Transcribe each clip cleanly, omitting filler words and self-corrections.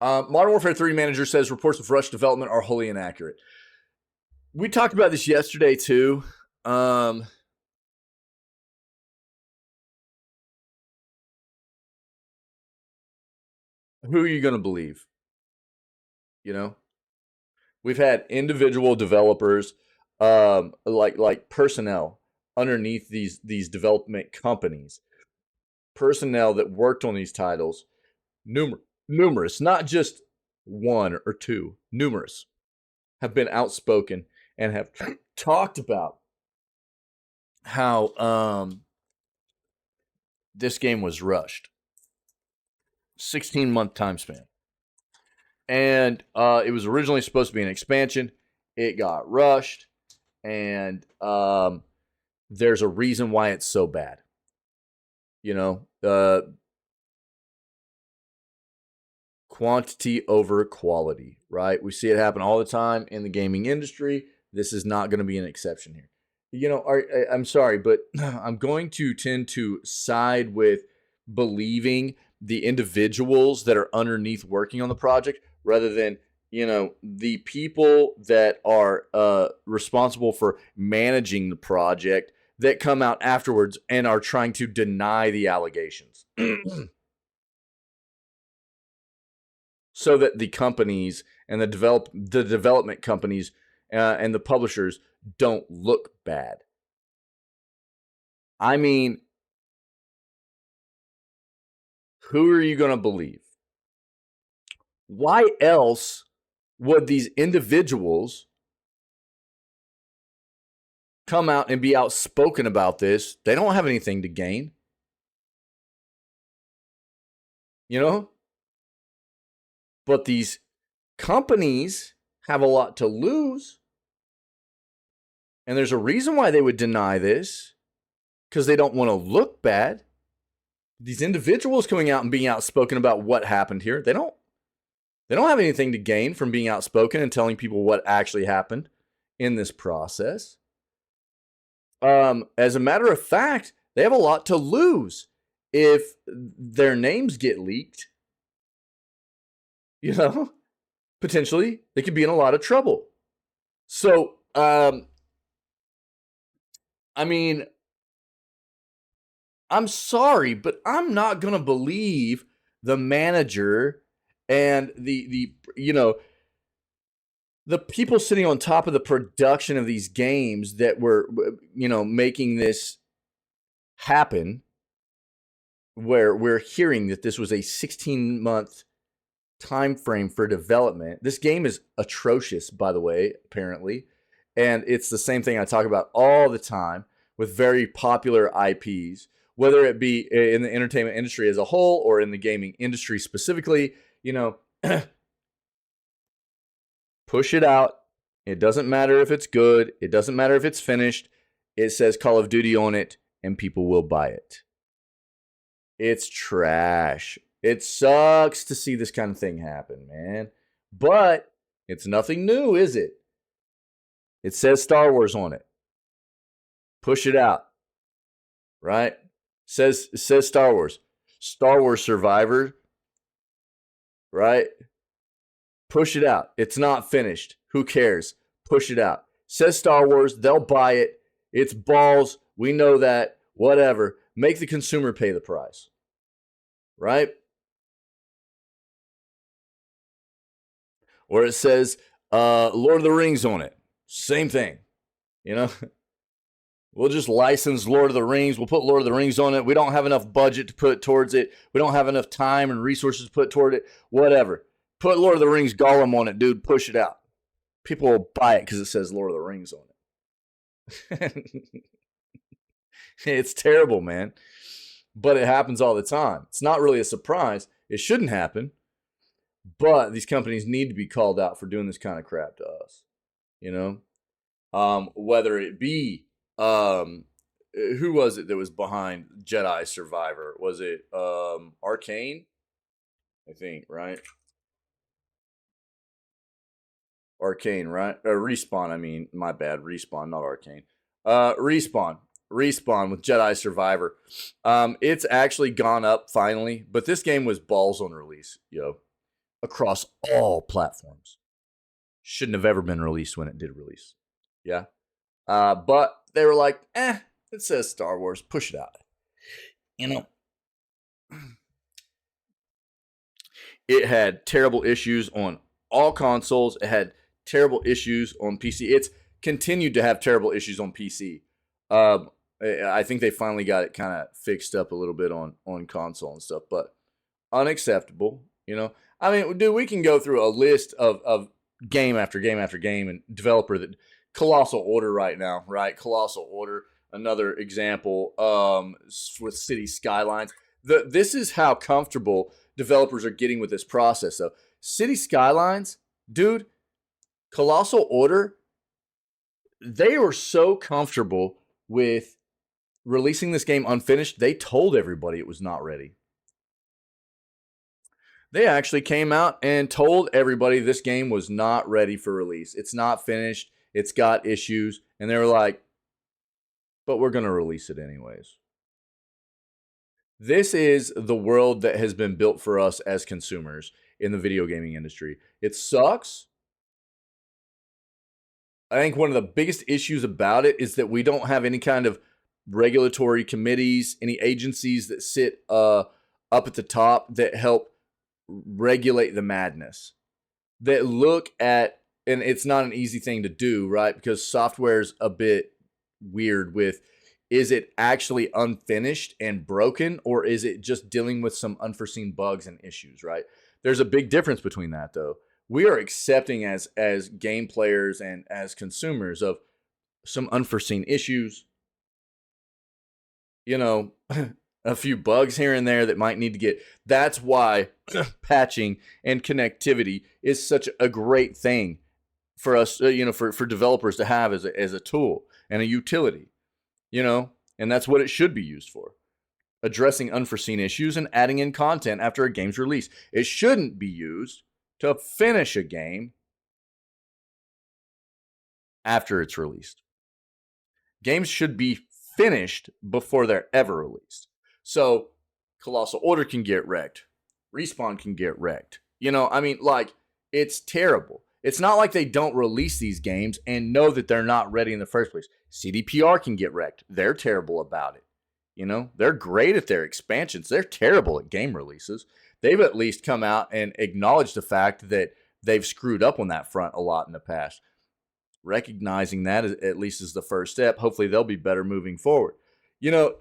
Modern Warfare 3 manager says reports of rush development are wholly inaccurate. We talked about this yesterday too. Who are you going to believe? You know, we've had individual developers, like personnel underneath these development companies, personnel that worked on these titles, numerous, not just one or two, numerous, have been outspoken and have talked about how this game was rushed. 16-month time span. And it was originally supposed to be an expansion. It got rushed. And there's a reason why it's so bad. Quantity over quality, right? We see it happen all the time in the gaming industry. This is not going to be an exception here. I'm sorry, but I'm going to tend to side with believing the individuals that are underneath working on the project rather than, the people that are responsible for managing the project that come out afterwards and are trying to deny the allegations. So that the companies and the development companies and the publishers don't look bad. I mean, who are you going to believe? Why else would these individuals come out and be outspoken about this? They don't have anything to gain. But these companies have a lot to lose. And there's a reason why they would deny this, because they don't want to look bad. These individuals coming out and being outspoken about what happened here, they don't have anything to gain from being outspoken and telling people what actually happened in this process. As a matter of fact, they have a lot to lose if their names get leaked. Potentially they could be in a lot of trouble. So, I'm sorry, but I'm not going to believe the manager and the people sitting on top of the production of these games that were, making this happen, where we're hearing that this was a 16-month time frame for development. This game is atrocious, by the way, apparently. And it's the same thing I talk about all the time with very popular IPs, whether it be in the entertainment industry as a whole or in the gaming industry specifically. Push it out. It doesn't matter if it's good. It doesn't matter if it's finished. It says Call of Duty on it and people will buy it. It's trash. It sucks to see this kind of thing happen, man. But it's nothing new, is it? It says Star Wars on it. Push it out. Right? It says Star Wars. Star Wars Survivor. Right? Push it out. It's not finished. Who cares? Push it out. Says Star Wars. They'll buy it. It's balls. We know that. Whatever. Make the consumer pay the price. Right? Or it says Lord of the Rings on it. Same thing. We'll just license Lord of the Rings. We'll put Lord of the Rings on it. We don't have enough budget to put towards it. We don't have enough time and resources to put toward it. Whatever. Put Lord of the Rings Gollum on it, dude. Push it out. People will buy it because it says Lord of the Rings on it. It's terrible, man. But it happens all the time. It's not really a surprise. It shouldn't happen. But these companies need to be called out for doing this kind of crap to us. Whether it be, who was it that was behind Jedi Survivor? Was it Arcane? I think, right? Arcane, right? Respawn, my bad. Respawn, not Arcane. Respawn with Jedi Survivor. It's actually gone up finally, but this game was balls on release, across all platforms. Shouldn't have ever been released when it did release. Yeah. But they were like, it says Star Wars, push it out. You know, it had terrible issues on all consoles. It had terrible issues on PC. It's continued to have terrible issues on PC. I think they finally got it kind of fixed up a little bit on console and stuff, but unacceptable. I mean, dude, we can go through a list of game after game after game and developer that Colossal Order right now, right? Colossal Order, another example with City Skylines. This is how comfortable developers are getting with this process. So City Skylines, dude, Colossal Order, they were so comfortable with releasing this game unfinished, they told everybody it was not ready. They actually came out and told everybody this game was not ready for release. It's not finished. It's got issues. And they were like, but we're going to release it anyways. This is the world that has been built for us as consumers in the video gaming industry. It sucks. I think one of the biggest issues about it is that we don't have any kind of regulatory committees, any agencies that sit up at the top that help regulate the madness, that look at, and it's not an easy thing to do, right? Because software's a bit weird with, is it actually unfinished and broken, or is it just dealing with some unforeseen bugs and issues, right? There's a big difference between that, though. We are accepting as game players and as consumers of some unforeseen issues, a few bugs here and there that might need to get. That's why patching and connectivity is such a great thing for us, for developers to have as a tool and a utility, and that's what it should be used for. Addressing unforeseen issues and adding in content after a game's release. It shouldn't be used to finish a game after it's released. Games should be finished before they're ever released. So Colossal Order can get wrecked. Respawn can get wrecked. It's terrible. It's not like they don't release these games and know that they're not ready in the first place. CDPR can get wrecked. They're terrible about it. They're great at their expansions. They're terrible at game releases. They've at least come out and acknowledged the fact that they've screwed up on that front a lot in the past. Recognizing that at least is the first step. Hopefully they'll be better moving forward. But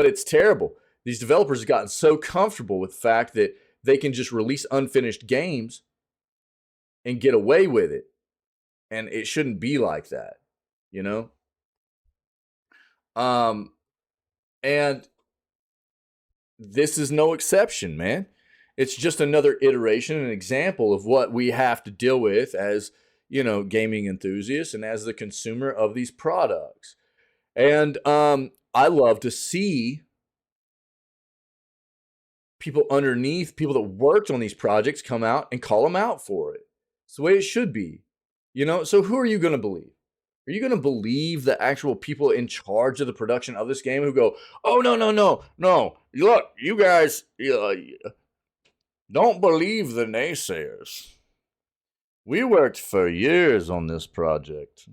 it's terrible. These developers have gotten so comfortable with the fact that they can just release unfinished games and get away with it. And it shouldn't be like that, And this is no exception, man. It's just another iteration, an example of what we have to deal with as, gaming enthusiasts and as the consumer of these products. And I love to see people underneath, people that worked on these projects come out and call them out for it. It's the way it should be. So who are you going to believe? Are you going to believe the actual people in charge of the production of this game who go, oh, no. Look, you guys don't believe the naysayers. We worked for years on this project.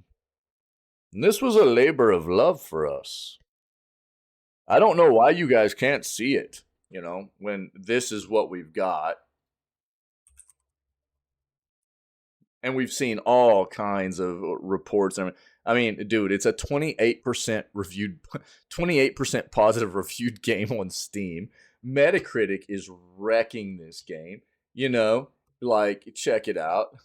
And this was a labor of love for us. I don't know why you guys can't see it, when this is what we've got. And we've seen all kinds of reports. I mean, dude, it's a 28% positive reviewed game on Steam. Metacritic is wrecking this game. Check it out.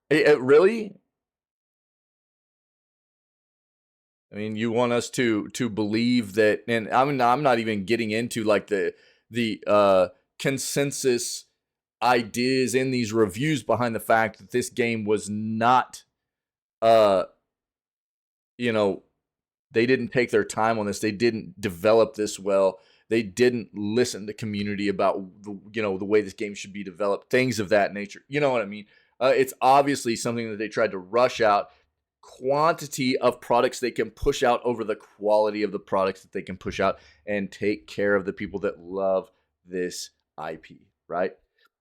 It really? I mean, you want us to believe that, and I'm not even getting into the consensus ideas in these reviews behind the fact that this game was not, they didn't take their time on this. They didn't develop this well. They didn't listen to community about the way this game should be developed. Things of that nature. You know what I mean? It's obviously something that they tried to rush out quantity of products they can push out over the quality of the products that they can push out and take care of the people that love this IP, right?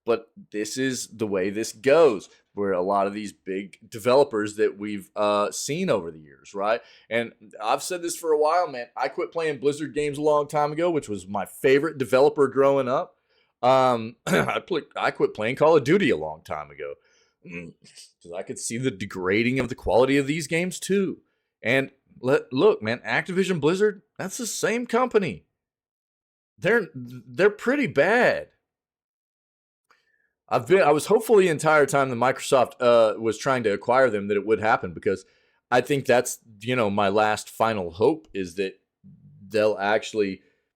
But this is the way this goes, where a lot of these big developers that we've seen over the years, right? And I've said this for a while, man. I quit playing Blizzard games a long time ago, which was my favorite developer growing up. I quit playing Call of Duty a long time ago because I could see the degrading of the quality of these games too. And look, man, Activision Blizzard, that's the same company. They're pretty bad. I was hopeful the entire time that Microsoft was trying to acquire them that it would happen, because I think that's, my last final hope is that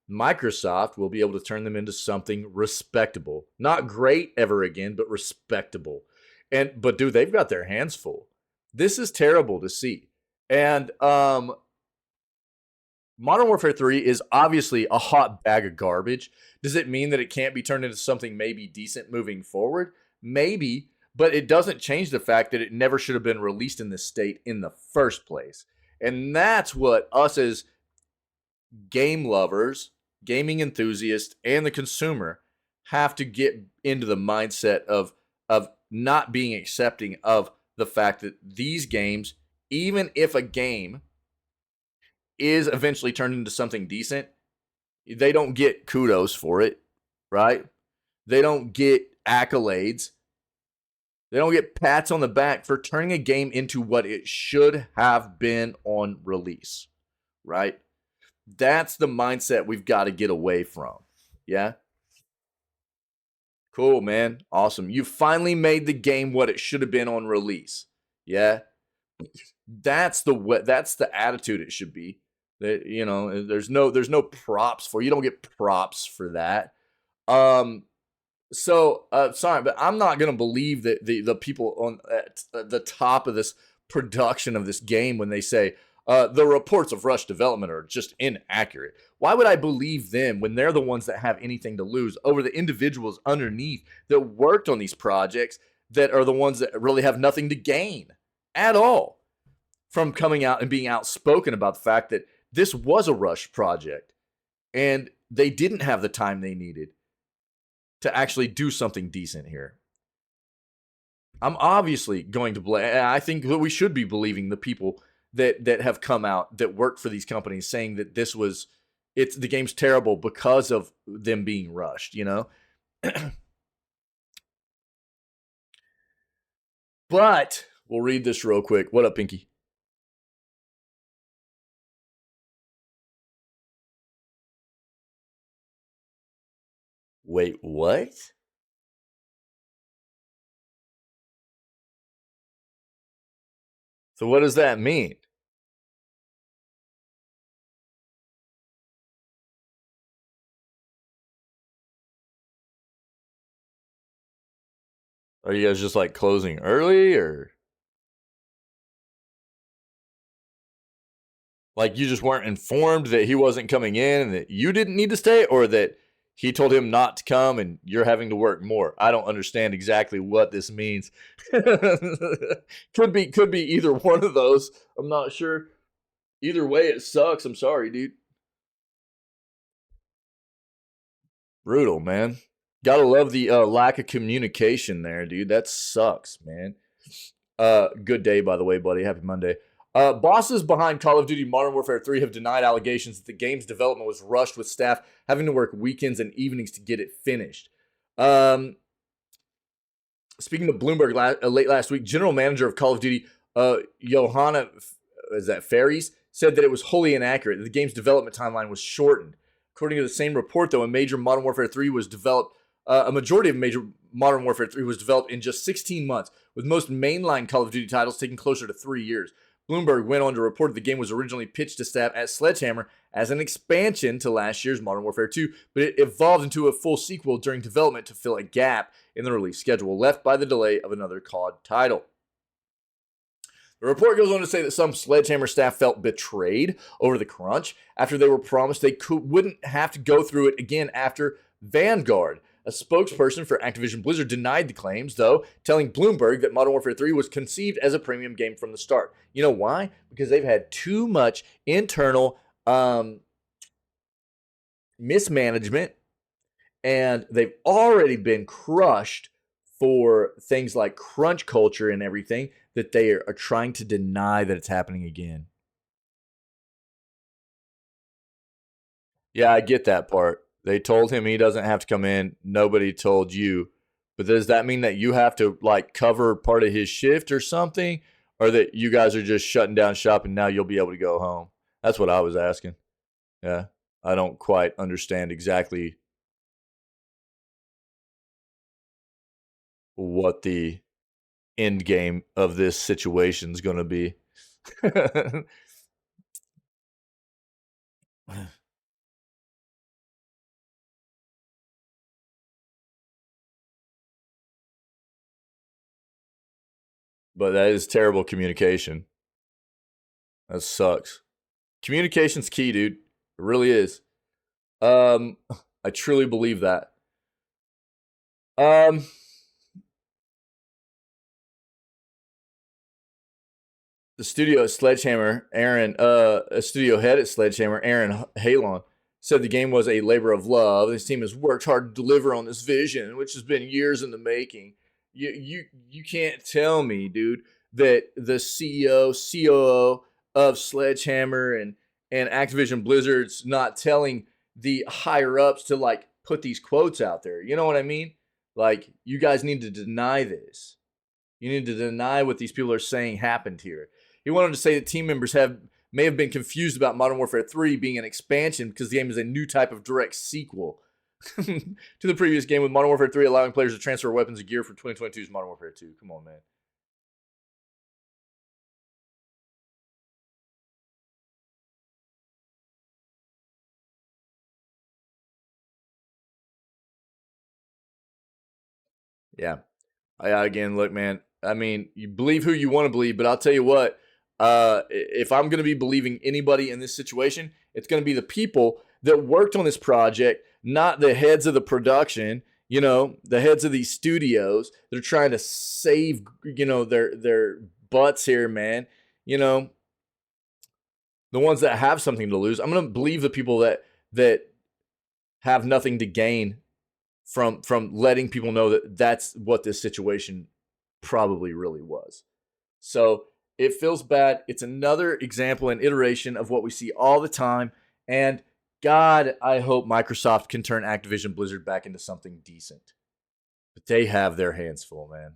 Microsoft will be able to turn them into something respectable. Not great ever again, but respectable. But dude, they've got their hands full. This is terrible to see. And Modern Warfare 3 is obviously a hot bag of garbage. Does it mean that it can't be turned into something maybe decent moving forward? Maybe, but it doesn't change the fact that it never should have been released in this state in the first place. And that's what us as game lovers, gaming enthusiasts, and the consumer have to get into the mindset of not being accepting of the fact that these games, even if a game is eventually turned into something decent, they don't get kudos for it, right? They don't get accolades. They don't get pats on the back for turning a game into what it should have been on release, right? That's the mindset we've got to get away from. Yeah? Cool, man. Awesome. You finally made the game what it should have been on release. Yeah? That's the attitude it should be. That, there's no props for you. Don't get props for that. Sorry, but I'm not gonna believe that the people on at the top of this production of this game when they say the reports of rush development are just inaccurate. Why would I believe them when they're the ones that have anything to lose over the individuals underneath that worked on these projects that are the ones that really have nothing to gain at all from coming out and being outspoken about the fact that this was a rush project and they didn't have the time they needed to actually do something decent here. I'm obviously going to blame. I think that we should be believing the people that have come out that work for these companies saying that the game's terrible because of them being rushed, But we'll read this real quick. What up, Pinky? Wait, what? So what does that mean? Are you guys just like closing early, or like you just weren't informed that he wasn't coming in and that you didn't need to stay, or that he told him not to come and you're having to work more? I don't understand exactly what this means. Could be either one of those. I'm not sure. Either way, it sucks. I'm sorry, dude. Brutal, man. Gotta love the lack of communication there, dude. That sucks, man. Good day, by the way, buddy. Happy Monday. Bosses behind Call of Duty Modern Warfare 3 have denied allegations that the game's development was rushed, with staff having to work weekends and evenings to get it finished. Speaking of Bloomberg, late last week, General Manager of Call of Duty, Johanna Ferries, said that it was wholly inaccurate, that the game's development timeline was shortened. According to the same report, though, a majority of Modern Warfare 3 was developed in just 16 months, with most mainline Call of Duty titles taking closer to 3 years. Bloomberg went on to report that the game was originally pitched to staff at Sledgehammer as an expansion to last year's Modern Warfare 2, but it evolved into a full sequel during development to fill a gap in the release schedule left by the delay of another COD title. The report goes on to say that some Sledgehammer staff felt betrayed over the crunch after they were promised they wouldn't have to go through it again after Vanguard. A spokesperson for Activision Blizzard denied the claims, though, telling Bloomberg that Modern Warfare 3 was conceived as a premium game from the start. You know why? Because they've had too much internal mismanagement, and they've already been crushed for things like crunch culture and everything, that they are trying to deny that it's happening again. Yeah, I get that part. They told him he doesn't have to come in. Nobody told you. But does that mean that you have to like cover part of his shift or something? Or that you guys are just shutting down shop and now you'll be able to go home? That's what I was asking. Yeah. I don't quite understand exactly what the end game of this situation is going to be. But that is terrible communication. That sucks. Communication's key, dude. It really is. I truly believe that. The studio at Sledgehammer, Aaron, a studio head at Sledgehammer, Aaron Halon, said the game was a labor of love. This team has worked hard to deliver on this vision, which has been years in the making. You can't tell me, dude, that the CEO, COO of Sledgehammer and Activision Blizzard's not telling the higher ups to like put these quotes out there. You know what I mean? Like, you guys need to deny this. You need to deny what these people are saying happened here. He wanted to say that team members may have been confused about Modern Warfare 3 being an expansion because the game is a new type of direct sequel to the previous game, with Modern Warfare 3 allowing players to transfer weapons and gear from 2022's Modern Warfare 2. Come on, man. Yeah. Again, look, man. I mean, you believe who you want to believe, but I'll tell you what. If I'm going to be believing anybody in this situation, it's going to be the people that worked on this project, not the heads of the production. You know, the heads of these studios. They're trying to save, their butts here, man. You know, the ones that have something to lose. I'm going to believe the people that have nothing to gain from letting people know that that's what this situation probably really was. So it feels bad. It's another example and iteration of what we see all the time. And God, I hope Microsoft can turn Activision Blizzard back into something decent. But they have their hands full, man.